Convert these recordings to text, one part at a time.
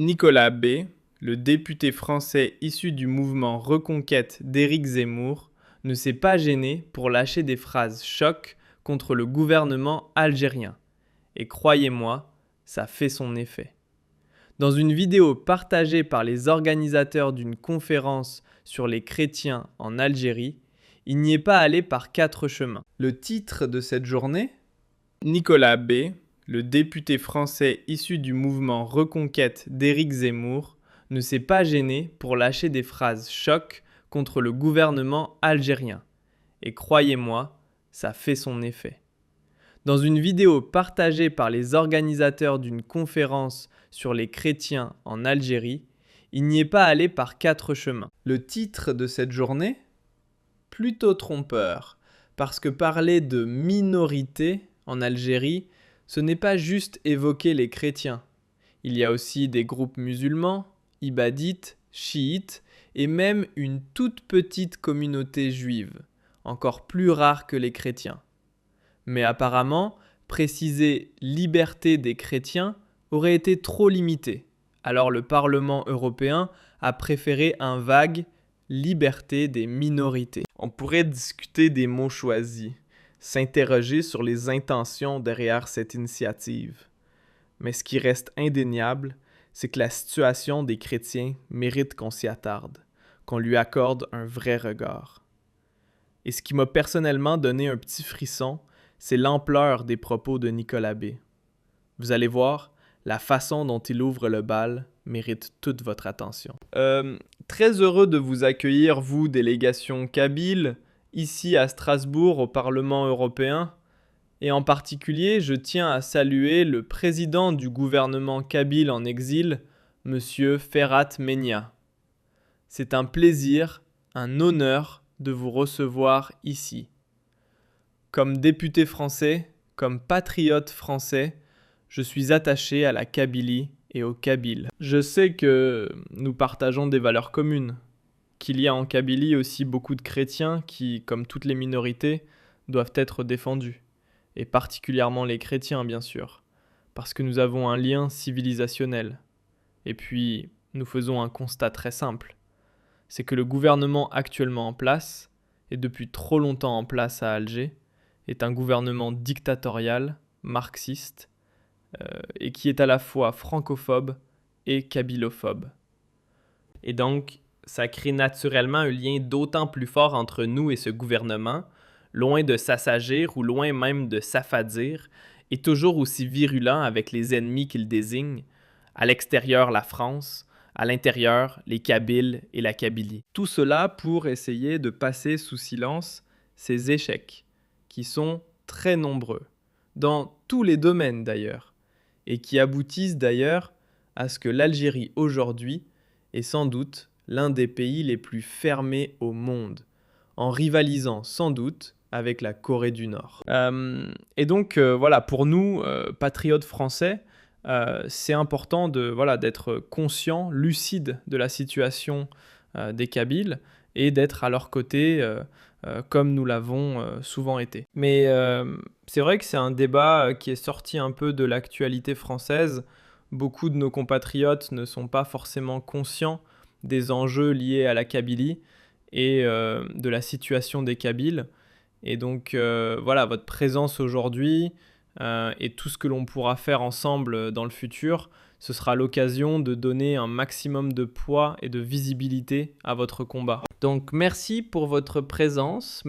Nicolas B., le député français issu du mouvement Reconquête d'Éric Zemmour, ne s'est pas gêné pour lâcher des phrases choc contre le gouvernement algérien. Et croyez-moi, ça fait son effet. Dans une vidéo partagée par les organisateurs d'une conférence sur les chrétiens en Algérie, il n'y est pas allé par 4 chemins. Le titre de cette journée ? Nicolas B., le député français issu du mouvement Reconquête d'Éric Zemmour, ne s'est pas gêné pour lâcher des phrases choc contre le gouvernement algérien. Et croyez-moi, ça fait son effet. Dans une vidéo partagée par les organisateurs d'une conférence sur les chrétiens en Algérie, il n'y est pas allé par 4 chemins. Le titre de cette journée ? Plutôt trompeur, parce que parler de minorité en Algérie, ce n'est pas juste évoquer les chrétiens. Il y a aussi des groupes musulmans, ibadites, chiites et même une toute petite communauté juive, encore plus rare que les chrétiens. Mais apparemment, préciser liberté des chrétiens aurait été trop limité. Alors le Parlement européen a préféré un vague liberté des minorités. On pourrait discuter des mots choisis, s'interroger sur les intentions derrière cette initiative. Mais ce qui reste indéniable, c'est que la situation des chrétiens mérite qu'on s'y attarde, qu'on lui accorde un vrai regard. Et ce qui m'a personnellement donné un petit frisson, c'est l'ampleur des propos de Nicolas B. Vous allez voir, la façon dont il ouvre le bal mérite toute votre attention. Très heureux de vous accueillir, vous, délégation kabyle, ici à Strasbourg au Parlement européen. Et en particulier, je tiens à saluer le président du gouvernement kabyle en exil, M. Ferhat Menia. C'est un plaisir, un honneur de vous recevoir ici. Comme député français, comme patriote français, je suis attaché à la Kabylie et aux Kabyles. Je sais que nous partageons des valeurs communes, qu'il y a en Kabylie aussi beaucoup de chrétiens qui, comme toutes les minorités, doivent être défendus. Et particulièrement les chrétiens, bien sûr, parce que nous avons un lien civilisationnel. Et puis, nous faisons un constat très simple. C'est que le gouvernement actuellement en place, et depuis trop longtemps en place à Alger, est un gouvernement dictatorial, marxiste, et qui est à la fois francophobe et kabylophobe. Et donc, ça crée naturellement un lien d'autant plus fort entre nous et ce gouvernement, loin de s'assagir ou loin même de s'affadir, et toujours aussi virulent avec les ennemis qu'il désigne, à l'extérieur la France, à l'intérieur les Kabyles et la Kabylie. Tout cela pour essayer de passer sous silence ces échecs, qui sont très nombreux, dans tous les domaines d'ailleurs, et qui aboutissent d'ailleurs à ce que l'Algérie aujourd'hui est sans doute l'un des pays les plus fermés au monde, en rivalisant sans doute avec la Corée du Nord. Et donc voilà, pour nous, patriotes français, c'est important d'être conscient, lucide de la situation des Kabyles et d'être à leur côté comme nous l'avons souvent été. Mais c'est vrai que c'est un débat qui est sorti un peu de l'actualité française. Beaucoup de nos compatriotes ne sont pas forcément conscients des enjeux liés à la Kabylie et de la situation des Kabyles. Et donc voilà, votre présence aujourd'hui et tout ce que l'on pourra faire ensemble dans le futur, ce sera l'occasion de donner un maximum de poids et de visibilité à votre combat. Donc merci pour votre présence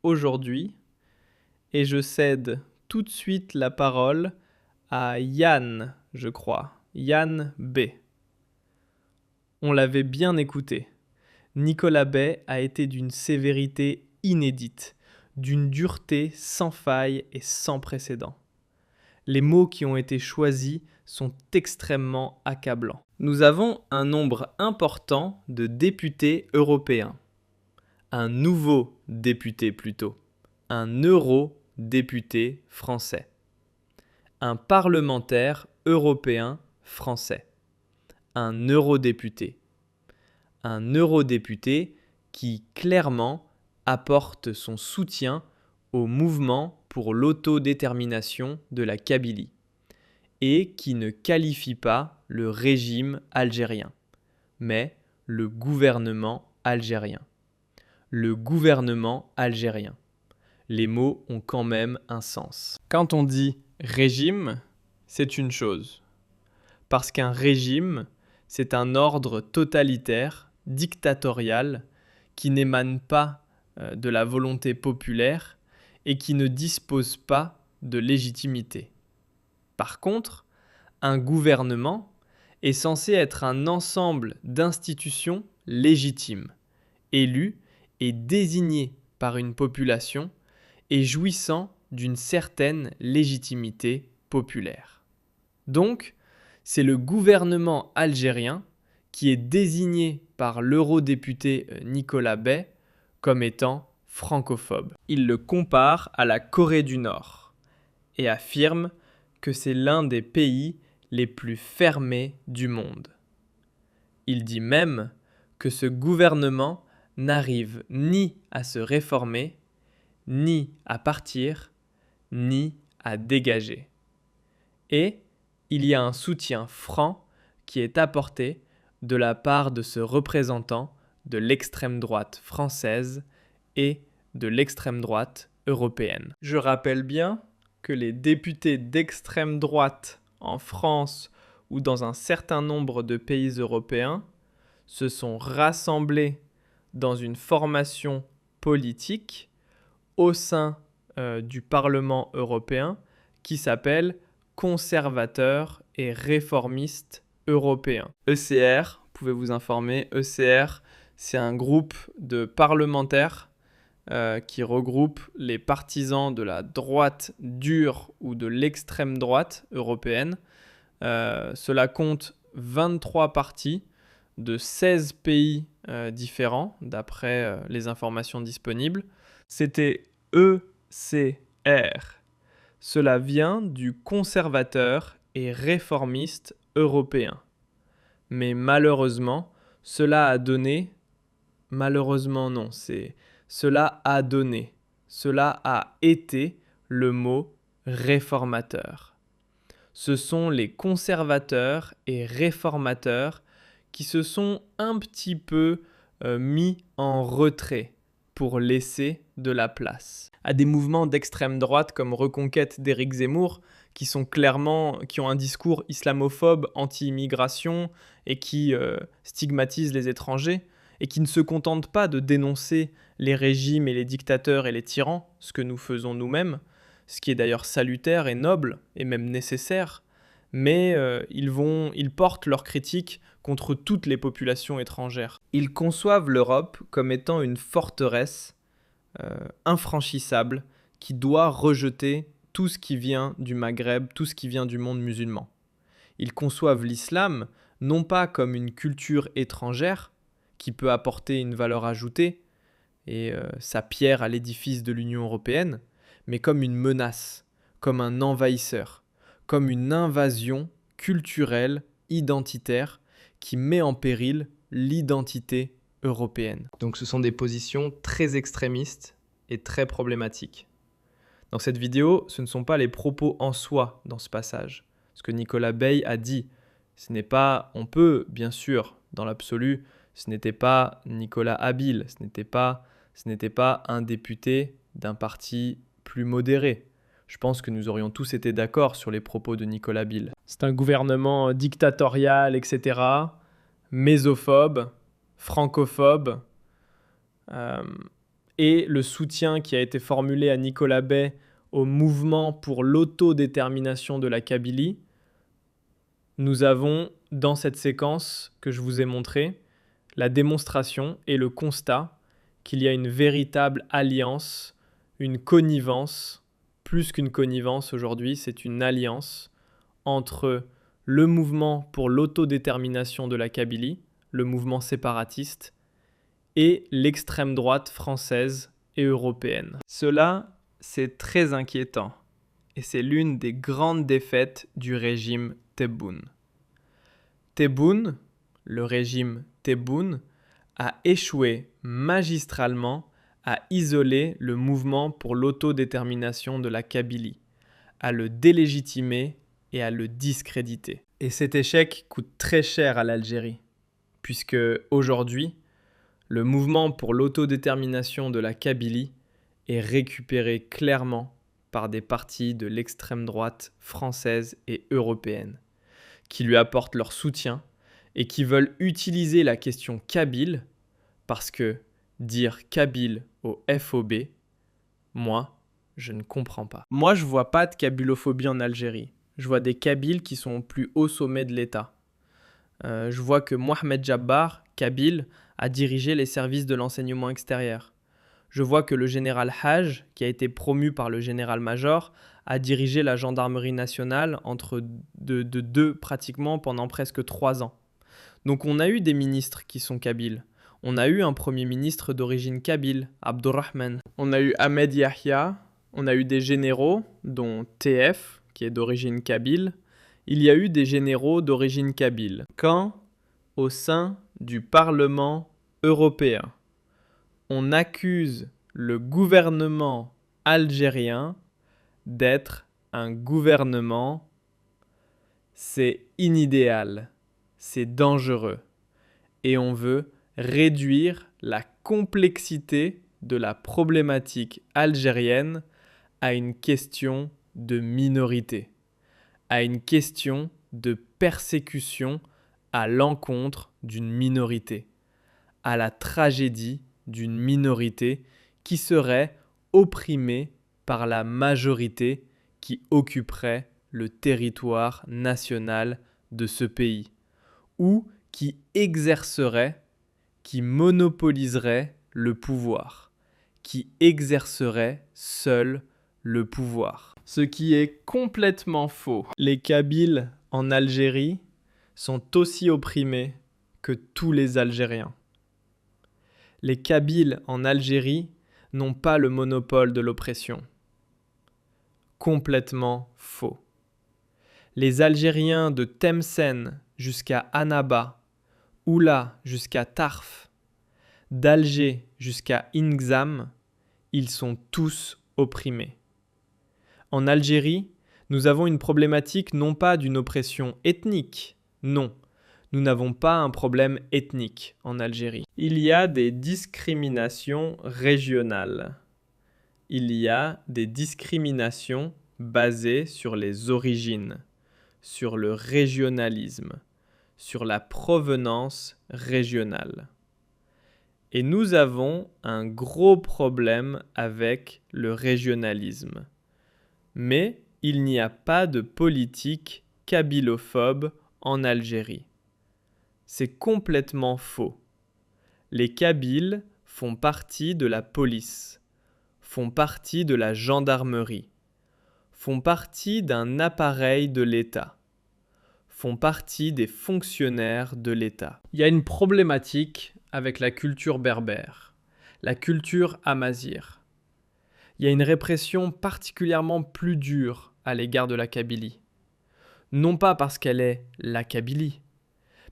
aujourd'hui. Et je cède tout de suite la parole à Yann, je crois. Yann B. On l'avait bien écouté. Nicolas B a été d'une sévérité inédite, d'une dureté sans faille et sans précédent. Les mots qui ont été choisis sont extrêmement accablants. Nous avons un nombre important de députés européens. Un nouveau député plutôt. Un eurodéputé français. Un parlementaire européen français. Un eurodéputé. Un eurodéputé qui clairement apporte son soutien au mouvement pour l'autodétermination de la Kabylie et qui ne qualifie pas le régime algérien, mais le gouvernement algérien. Le gouvernement algérien. Les mots ont quand même un sens. Quand on dit régime, c'est une chose. Parce qu'un régime, c'est un ordre totalitaire, dictatorial, qui n'émane pas de la volonté populaire et qui ne dispose pas de légitimité. Par contre, un gouvernement est censé être un ensemble d'institutions légitimes, élues et désignées par une population et jouissant d'une certaine légitimité populaire. Donc, c'est le gouvernement algérien qui est désigné par l'eurodéputé Nicolas Bay comme étant francophobe. Il le compare à la Corée du Nord et affirme que c'est l'un des pays les plus fermés du monde. Il dit même que ce gouvernement n'arrive ni à se réformer, ni à partir, ni à dégager. Et il y a un soutien franc qui est apporté de la part de ce représentant de l'extrême droite française et de l'extrême droite européenne. Je rappelle bien que les députés d'extrême droite en France ou dans un certain nombre de pays européens se sont rassemblés dans une formation politique au sein du Parlement européen qui s'appelle Conservateurs et réformistes européens. ECR, pouvez vous informer, ECR, c'est un groupe de parlementaires qui regroupe les partisans de la droite dure ou de l'extrême droite européenne. Cela compte 23 partis de 16 pays différents, d'après les informations disponibles. C'était ECR. Cela vient du conservateur et réformiste européen. Mais malheureusement, cela a donné... Malheureusement non, cela a donné, cela a été le mot réformateur. Ce sont les conservateurs et réformateurs qui se sont un petit peu mis en retrait pour laisser de la place à des mouvements d'extrême droite comme Reconquête d'Éric Zemmour qui ont un discours islamophobe, anti-immigration et qui stigmatisent les étrangers et qui ne se contentent pas de dénoncer les régimes et les dictateurs et les tyrans, ce que nous faisons nous-mêmes, ce qui est d'ailleurs salutaire et noble et même nécessaire, mais ils portent leurs critiques contre toutes les populations étrangères. Ils conçoivent l'Europe comme étant une forteresse infranchissable qui doit rejeter tout ce qui vient du Maghreb, tout ce qui vient du monde musulman. Ils conçoivent l'islam non pas comme une culture étrangère qui peut apporter une valeur ajoutée et sa pierre à l'édifice de l'Union européenne, mais comme une menace, comme un envahisseur, comme une invasion culturelle, identitaire, qui met en péril l'identité européenne. Donc ce sont des positions très extrémistes et très problématiques. Dans cette vidéo, ce ne sont pas les propos en soi dans ce passage. Ce que Nicolas Bay a dit, on peut bien sûr, dans l'absolu, ce n'était pas Nicolas Habile, ce n'était pas un député d'un parti plus modéré. Je pense que nous aurions tous été d'accord sur les propos de Nicolas Habile. C'est un gouvernement dictatorial, etc., mésophobe, francophobe, et le soutien qui a été formulé à Nicolas Bay au mouvement pour l'autodétermination de la Kabylie, nous avons, dans cette séquence que je vous ai montrée, la démonstration et le constat qu'il y a une véritable alliance, une connivence, plus qu'une connivence aujourd'hui, c'est une alliance entre le mouvement pour l'autodétermination de la Kabylie, le mouvement séparatiste, et l'extrême droite française et européenne. Cela, c'est très inquiétant, et c'est l'une des grandes défaites du régime Tebboune. Tebboune, le régime Tebboune, a échoué magistralement à isoler le mouvement pour l'autodétermination de la Kabylie, à le délégitimer et à le discréditer. Et cet échec coûte très cher à l'Algérie, puisque aujourd'hui, le mouvement pour l'autodétermination de la Kabylie est récupéré clairement par des partis de l'extrême droite française et européenne, qui lui apportent leur soutien et qui veulent utiliser la question kabyle parce que dire kabyle au FOB, moi, je ne comprends pas. Moi, je vois pas de kabylophobie en Algérie. Je vois des Kabyles qui sont au plus haut sommet de l'État. Je vois que Mohamed Jabbar, kabyle, a dirigé les services de l'enseignement extérieur. Je vois que le général Haj, qui a été promu par le général-major, a dirigé la gendarmerie nationale entre deux pratiquement pendant presque 3 ans. Donc on a eu des ministres qui sont kabyles. On a eu un premier ministre d'origine kabyle, Abdurrahman. On a eu Ahmed Yahya. On a eu des généraux, dont TF, qui est d'origine kabyle. Il y a eu des généraux d'origine kabyle. Quand, au sein du Parlement européen, on accuse le gouvernement algérien d'être un gouvernement, c'est inidéal, c'est dangereux. Et on veut réduire la complexité de la problématique algérienne à une question de minorité, à une question de persécution à l'encontre d'une minorité, à la tragédie d'une minorité qui serait opprimée par la majorité qui occuperait le territoire national de ce pays, ou qui exercerait, qui monopoliserait le pouvoir, qui exercerait seul le pouvoir. Ce qui est complètement faux. Les Kabyles en Algérie sont aussi opprimés que tous les Algériens. Les Kabyles en Algérie n'ont pas le monopole de l'oppression. Complètement faux. Les Algériens de Tlemcen jusqu'à Annaba, Oula jusqu'à Tarf, d'Alger jusqu'à Inzam, ils sont tous opprimés. En Algérie, nous avons une problématique non pas d'une oppression ethnique, non. Nous n'avons pas un problème ethnique en Algérie. Il y a des discriminations régionales. Il y a des discriminations basées sur les origines, sur le régionalisme, sur la provenance régionale. Et nous avons un gros problème avec le régionalisme. Mais il n'y a pas de politique kabylophobe en Algérie. C'est complètement faux. Les Kabyles font partie de la police, font partie de la gendarmerie, font partie d'un appareil de l'État, font partie des fonctionnaires de l'État. Il y a une problématique avec la culture berbère, la culture amazigh. Il y a une répression particulièrement plus dure à l'égard de la Kabylie. Non pas parce qu'elle est la Kabylie,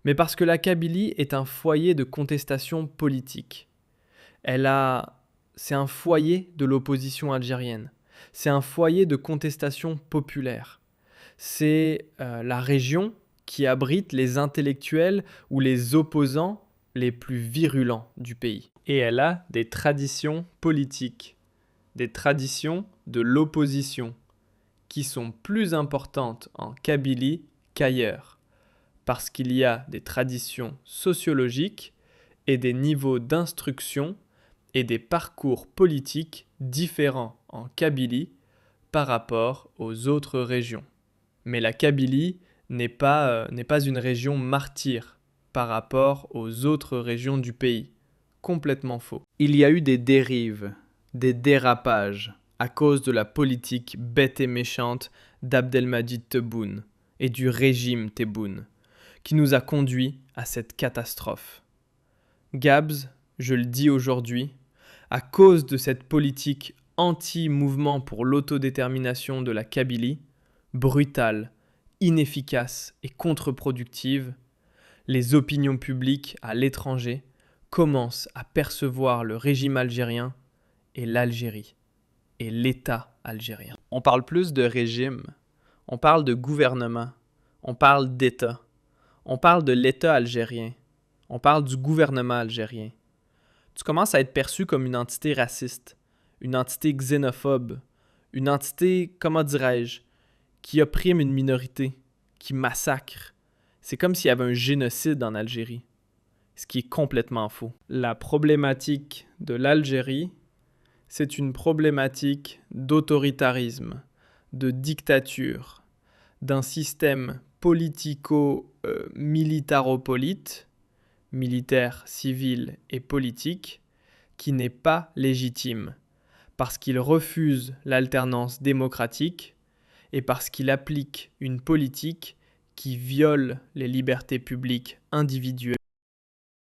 mais parce que la Kabylie est un foyer de contestation politique. C'est un foyer de l'opposition algérienne. C'est un foyer de contestation populaire. C'est la région qui abrite les intellectuels ou les opposants les plus virulents du pays. Et elle a des traditions politiques, des traditions de l'opposition, qui sont plus importantes en Kabylie qu'ailleurs, parce qu'il y a des traditions sociologiques et des niveaux d'instruction et des parcours politiques différents en Kabylie par rapport aux autres régions. Mais la Kabylie n'est pas une région martyre par rapport aux autres régions du pays. Complètement faux. Il y a eu des dérives, des dérapages à cause de la politique bête et méchante d'Abdelmadjid Tebboune et du régime Tebboune, qui nous a conduits à cette catastrophe. Gabs, je le dis aujourd'hui, à cause de cette politique anti-mouvement pour l'autodétermination de la Kabylie, brutale, inefficace et contre-productive, les opinions publiques à l'étranger commencent à percevoir le régime algérien et l'Algérie, et l'État algérien. On parle plus de régime, On parle de gouvernement. On parle d'État. On parle de l'État algérien. On parle du gouvernement algérien. Tu commences à être perçu comme une entité raciste, une entité xénophobe, une entité, comment dirais-je, qui opprime une minorité, qui massacre. C'est comme s'il y avait un génocide en Algérie, ce qui est complètement faux. La problématique de l'Algérie, c'est une problématique d'autoritarisme, de dictature, d'un système politico-militaropolite, militaire, civil et politique, qui n'est pas légitime, parce qu'il refuse l'alternance démocratique et parce qu'il applique une politique qui viole les libertés publiques individuelles